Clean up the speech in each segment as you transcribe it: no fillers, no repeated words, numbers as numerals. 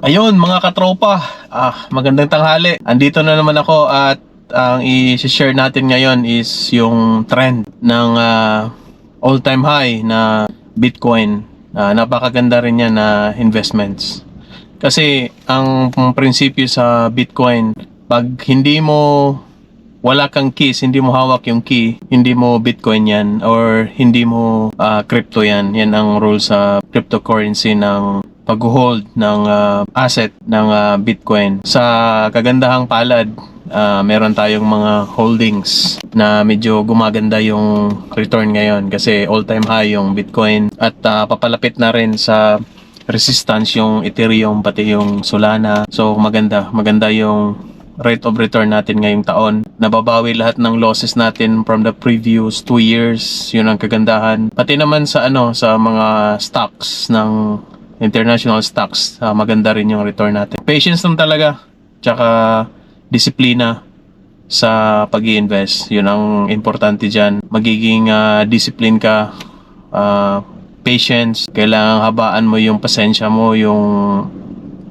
Ayun mga katropa, magandang tanghali. Andito na naman ako at ang i-share natin ngayon is yung trend ng all-time high na Bitcoin. Napakaganda rin yan na investments. Kasi ang prinsipyo sa Bitcoin, pag wala kang keys, hindi mo hawak yung key, hindi mo Bitcoin yan or hindi mo crypto yan. Yan ang rule sa cryptocurrency ng pag-hold ng asset ng Bitcoin. Sa kagandahang palad, meron tayong mga holdings na medyo gumaganda yung return ngayon kasi all-time high yung Bitcoin at papalapit na rin sa resistance yung Ethereum pati yung Solana. So maganda yung rate of return natin ngayong taon. Nababawi lahat ng losses natin from the previous 2 years. Yun ang kagandahan. Pati naman sa sa mga stocks ng international stocks, maganda rin yung return natin. Patience lang talaga, tsaka disiplina sa pag-i-invest. Yun ang importante dyan. Magiging discipline ka, patience. Kailangan habaan mo yung pasensya mo, yung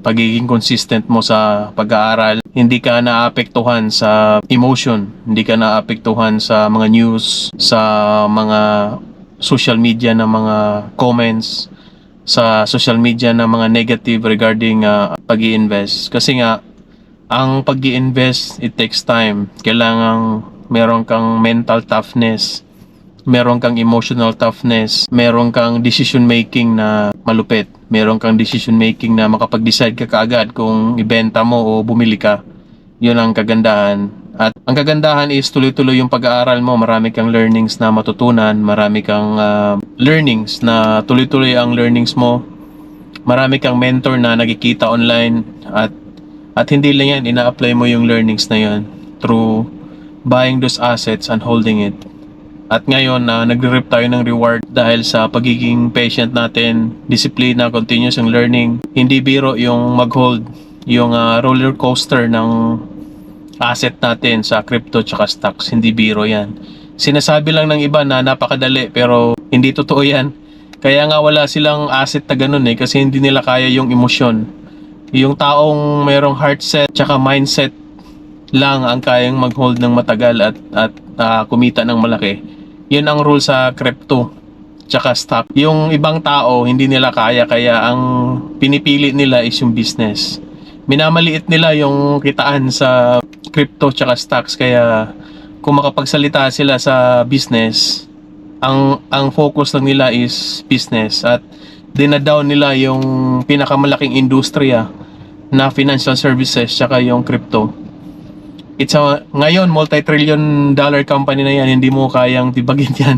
pagiging consistent mo sa pag-aaral. Hindi ka naapektuhan sa emotion, hindi ka naapektuhan sa mga news, sa mga social media na mga comments, sa social media na mga negative regarding pag-i-invest. Kasi nga, ang pag-i-invest, it takes time. Kailangang meron kang mental toughness, meron kang emotional toughness, meron kang decision making na malupit, meron kang decision making na makapag-decide ka kaagad kung ibenta mo o bumili ka. Yun ang kagandahan. At ang kagandahan is tuloy-tuloy yung pag-aaral mo, marami kang learnings na matutunan, marami kang learnings na tuloy-tuloy ang learnings mo, marami kang mentor na nakikita online at hindi lang yan, ina-apply mo yung learnings na yan through buying those assets and holding it. At ngayon, nagre-reap tayo ng reward dahil sa pagiging patient natin, disiplina, continuous yung learning. Hindi biro yung mag-hold, yung roller coaster ng asset natin sa crypto tsaka stocks. Hindi biro yan. Sinasabi lang ng iba na napakadali pero hindi totoo yan. Kaya nga wala silang asset na ganun kasi hindi nila kaya yung emosyon. Yung taong mayroong heart set tsaka mindset lang ang kayang mag-hold ng matagal at kumita ng malaki. Yun ang rule sa crypto tsaka stock. Yung ibang tao hindi nila kaya ang pinipili nila is yung business. Minamaliit nila yung kitaan sa crypto tsaka stocks kaya kung makapagsalita sila sa business, ang focus lang nila is business at dinadown nila yung pinakamalaking industriya na financial services tsaka yung crypto. Ngayon, multi-trillion dollar company na yan, hindi mo kayang tibagin yan.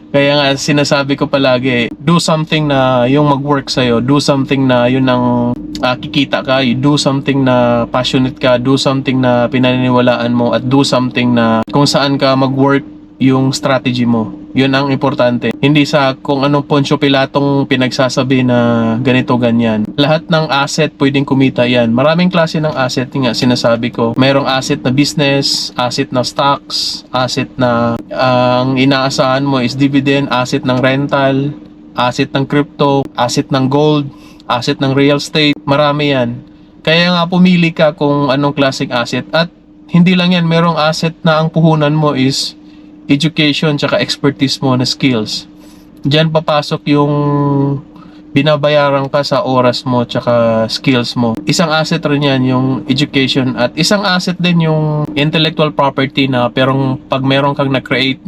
Kaya nga sinasabi ko palagi, do something na yung mag-work sa'yo, do something na yun ang kikita ka, you do something na passionate ka, do something na pinaniniwalaan mo, at do something na kung saan ka mag-work yung strategy mo. Yun ang importante. Hindi sa kung anong Poncio Pilatong pinagsasabi na ganito ganyan. Lahat ng asset pwedeng kumita yan. Maraming klase ng asset nga sinasabi ko. Mayroong asset na business, asset na stocks, asset na ang inaasahan mo is dividend, asset ng rental, asset ng crypto, asset ng gold, asset ng real estate. Marami yan. Kaya nga pumili ka kung anong klaseng asset. At hindi lang yan, mayroong asset na ang puhunan mo is education tsaka expertise mo na skills. Diyan papasok yung binabayaran ka sa oras mo tsaka skills mo. Isang asset rin yan yung education at isang asset din yung intellectual property na pero pag meron kang na-create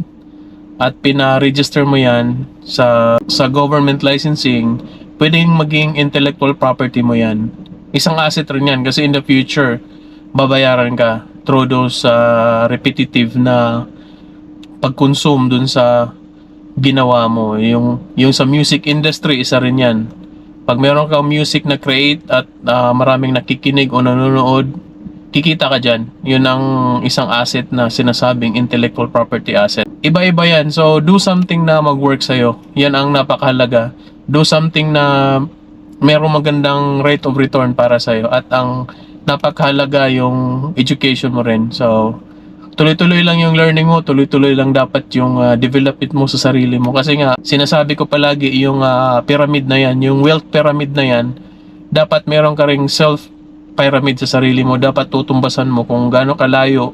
at pina-register mo yan sa government licensing, pwedeng maging intellectual property mo yan. Isang asset rin yan kasi in the future babayaran ka through those repetitive na pag-consume dun sa ginawa mo. Yung sa music industry, isa rin yan. Pag meron kang music na create at maraming nakikinig o nanonood, kikita ka dyan. Yun ang isang asset na sinasabing intellectual property asset. Iba-iba yan. So, do something na mag-work sa'yo. Yan ang napakahalaga. Do something na merong magandang rate of return para sa'yo. At ang napakahalaga yung education mo rin. So, tuloy-tuloy lang yung learning mo, tuloy-tuloy lang dapat yung development mo sa sarili mo. Kasi nga, sinasabi ko palagi yung pyramid na yan, yung wealth pyramid na yan, dapat meron ka ring self-pyramid sa sarili mo. Dapat tutumbasan mo kung gaano kalayo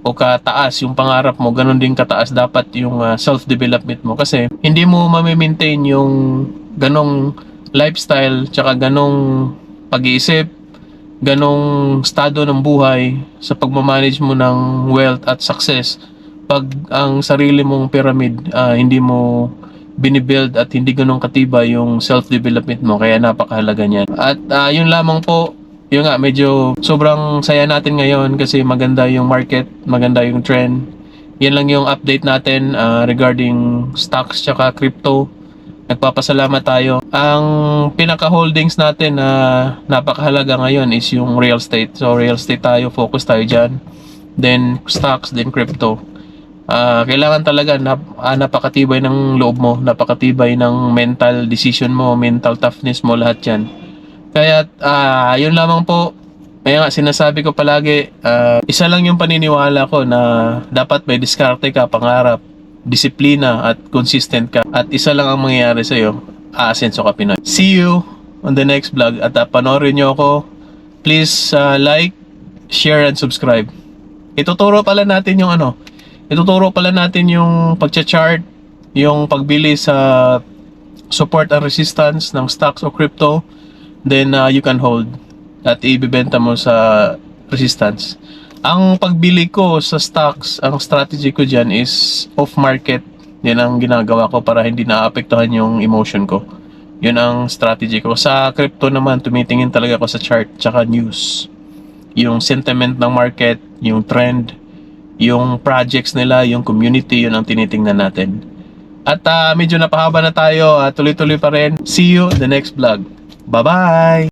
o kataas yung pangarap mo, ganun din kataas dapat yung self-development mo. Kasi hindi mo mamimaintain yung ganong lifestyle, tsaka ganong pag-iisip, ganong estado ng buhay sa pagmamanage mo ng wealth at success pag ang sarili mong pyramid hindi mo binibuild at hindi ganun katibay yung self-development mo. Kaya napakahalaga niyan. At yun lamang po, yun nga, medyo sobrang saya natin ngayon kasi maganda yung market, maganda yung trend. Yan lang yung update natin regarding stocks tsaka crypto. Nagpapasalamat tayo. Ang pinaka-holdings natin na napakahalaga ngayon is yung real estate. So real estate tayo, focus tayo dyan. Then stocks, then crypto. Kailangan talaga napakatibay ng loob mo, napakatibay ng mental decision mo, mental toughness mo, lahat yan. Kaya yun lamang po. Kaya nga sinasabi ko palagi, isa lang yung paniniwala ko na dapat may diskarte ka, pangarap, disiplina at consistent ka. At isa lang ang mangyayari sa'yo, aasenso ka Pinoy. See you on the next vlog. At panoorin nyo ako. Please like, share, and subscribe. Ituturo pala natin yung pagcha-chart, yung pagbili sa support and resistance ng stocks o crypto. Then you can hold at ibibenta mo sa resistance. Ang pagbili ko sa stocks, ang strategy ko dyan is off market. Yan ang ginagawa ko para hindi naapektuhan yung emotion ko. Yun ang strategy ko. Sa crypto naman, tumitingin talaga ako sa chart tsaka news. Yung sentiment ng market, yung trend, yung projects nila, yung community, yun ang tinitingnan natin. At medyo napahaba na tayo, tuloy-tuloy pa rin. See you in the next vlog. Bye-bye!